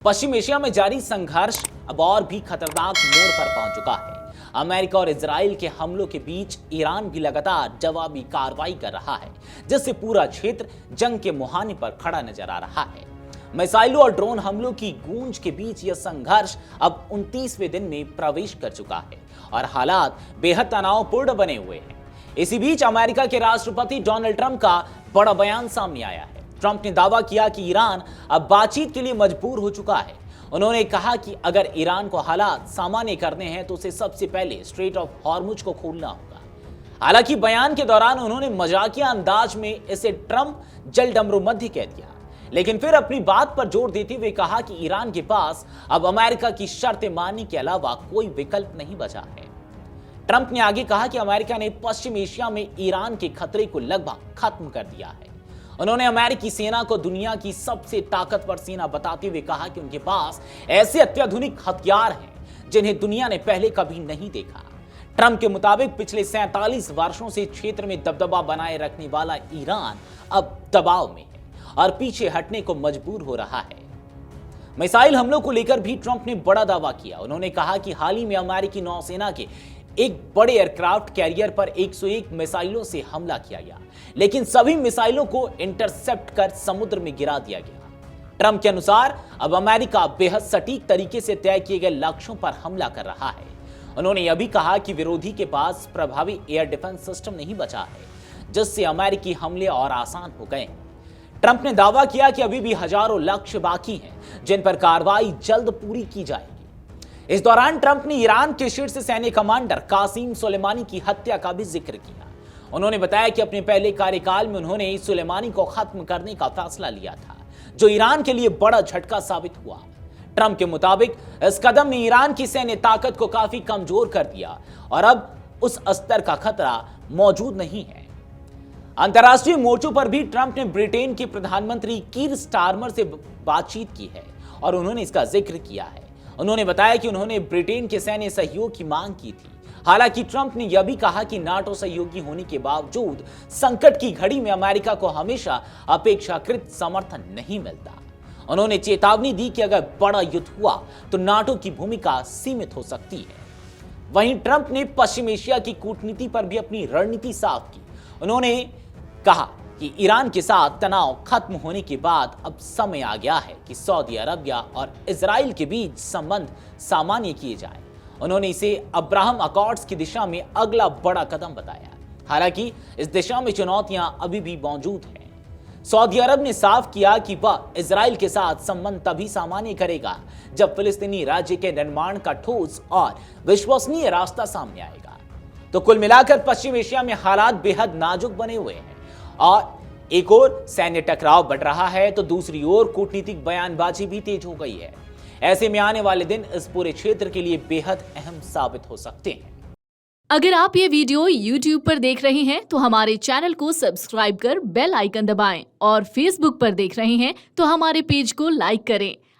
पश्चिम Asia में जारी संघर्ष अब और भी खतरनाक मोड़ पर पहुंच चुका है। अमेरिका और इजराइल के हमलों के बीच ईरान भी लगातार जवाबी कार्रवाई कर रहा है, जिससे पूरा क्षेत्र जंग के मुहाने पर खड़ा नजर आ रहा है। मिसाइलों और ड्रोन हमलों की गूंज के बीच यह संघर्ष अब 29वें दिन में प्रवेश कर चुका है और हालात बेहद तनावपूर्ण बने हुए हैं। इसी बीच अमेरिका के राष्ट्रपति डोनाल्ड ट्रंप का बड़ा बयान सामने आया है। ट्रंप ने दावा किया कि ईरान अब बातचीत के लिए मजबूर हो चुका है। उन्होंने कहा कि अगर ईरान को हालात सामान्य करने हैं तो उसे सबसे पहले स्ट्रेट ऑफ हॉर्मुज को खोलना होगा। हालांकि बयान के दौरान उन्होंने मजाकिया अंदाज में इसे ट्रंप जलडमरू मध्य कह दिया, लेकिन फिर अपनी बात पर जोर देते हुए कहा कि ईरान के पास अब अमेरिका की शर्तें मानने के अलावा कोई विकल्प नहीं बचा है। ट्रंप ने आगे कहा कि अमेरिका ने पश्चिम एशिया में ईरान के खतरे को लगभग खत्म कर दिया है। उन्होंने अमेरिकी सेना को दुनिया की सबसे ताकतवर सेना बताते हुए कहा कि उनके पास ऐसे अत्याधुनिक हथियार हैं जिन्हें दुनिया ने पहले कभी नहीं देखा। ट्रंप के मुताबिक पिछले 47 वर्षों से क्षेत्र में दबदबा बनाए रखने वाला ईरान अब दबाव में है और पीछे हटने को मजबूर हो रहा है। मिसाइल हमलों को लेकर भी ट्रंप ने बड़ा दावा किया। उन्होंने कहा कि हाल ही में अमेरिकी नौसेना के एक बड़े एयरक्राफ्ट कैरियर पर 101 मिसाइलों से हमला किया गया, लेकिन सभी मिसाइलों को इंटरसेप्ट कर समुद्र में गिरा दिया गया। ट्रंप के अनुसार अब अमेरिका बेहद सटीक तरीके से तय किए गए लक्ष्यों पर हमला कर रहा है। उन्होंने यह भी कहा कि विरोधी के पास प्रभावी एयर डिफेंस सिस्टम नहीं बचा है, जिससे अमेरिकी हमले और आसान हो गए। ट्रंप ने दावा किया कि अभी भी हजारों लक्ष्य बाकी हैं जिन पर कार्रवाई जल्द पूरी की जाएगी। इस दौरान ट्रंप ने ईरान के शीर्ष सैन्य कमांडर कासिम सुलेमानी की हत्या का भी जिक्र किया। उन्होंने बताया कि अपने पहले कार्यकाल में उन्होंने सुलेमानी को खत्म करने का फैसला लिया था, जो ईरान के लिए बड़ा झटका साबित हुआ। ट्रंप के मुताबिक इस कदम ने ईरान की सैन्य ताकत को काफी कमजोर कर दिया और अब उस स्तर का खतरा मौजूद नहीं है। अंतर्राष्ट्रीय मोर्चों पर भी ट्रंप ने ब्रिटेन के प्रधानमंत्री कीर स्टारमर से बातचीत की है और उन्होंने इसका जिक्र किया है। उन्होंने बताया कि उन्होंने ब्रिटेन के सैन्य सहयोग की मांग की थी। हालांकि ट्रंप ने यह भी कहा कि नाटो सहयोगी होने के बावजूद संकट की घड़ी में अमेरिका को हमेशा अपेक्षाकृत समर्थन नहीं मिलता। उन्होंने चेतावनी दी कि अगर बड़ा युद्ध हुआ तो नाटो की भूमिका सीमित हो सकती है। वहीं ट्रंप ने पश्चिम एशिया की कूटनीति पर भी अपनी रणनीति साफ की। उन्होंने कहा कि ईरान के साथ तनाव खत्म होने के बाद अब समय आ गया है कि सऊदी अरबिया और इजराइल के बीच संबंध सामान्य किए जाएं। उन्होंने इसे अब्राहम अकॉर्ड्स की दिशा में अगला बड़ा कदम बताया। हालांकि इस दिशा में चुनौतियां अभी भी मौजूद हैं। सऊदी अरब ने साफ किया कि वह इजराइल के साथ संबंध तभी सामान्य करेगा जब फिलिस्तीनी राज्य के निर्माण का ठोस और विश्वसनीय रास्ता सामने आएगा। तो कुल मिलाकर पश्चिम एशिया में हालात बेहद नाजुक बने हुए हैं और एक ओर सैन्य टकराव बढ़ रहा है तो दूसरी ओर कूटनीतिक बयानबाजी भी तेज हो गई है। ऐसे में आने वाले दिन इस पूरे क्षेत्र के लिए बेहद अहम साबित हो सकते हैं। अगर आप ये वीडियो YouTube पर देख रहे हैं तो हमारे चैनल को सब्सक्राइब कर बेल आइकन दबाएं और Facebook पर देख रहे हैं तो हमारे पेज को लाइक करें।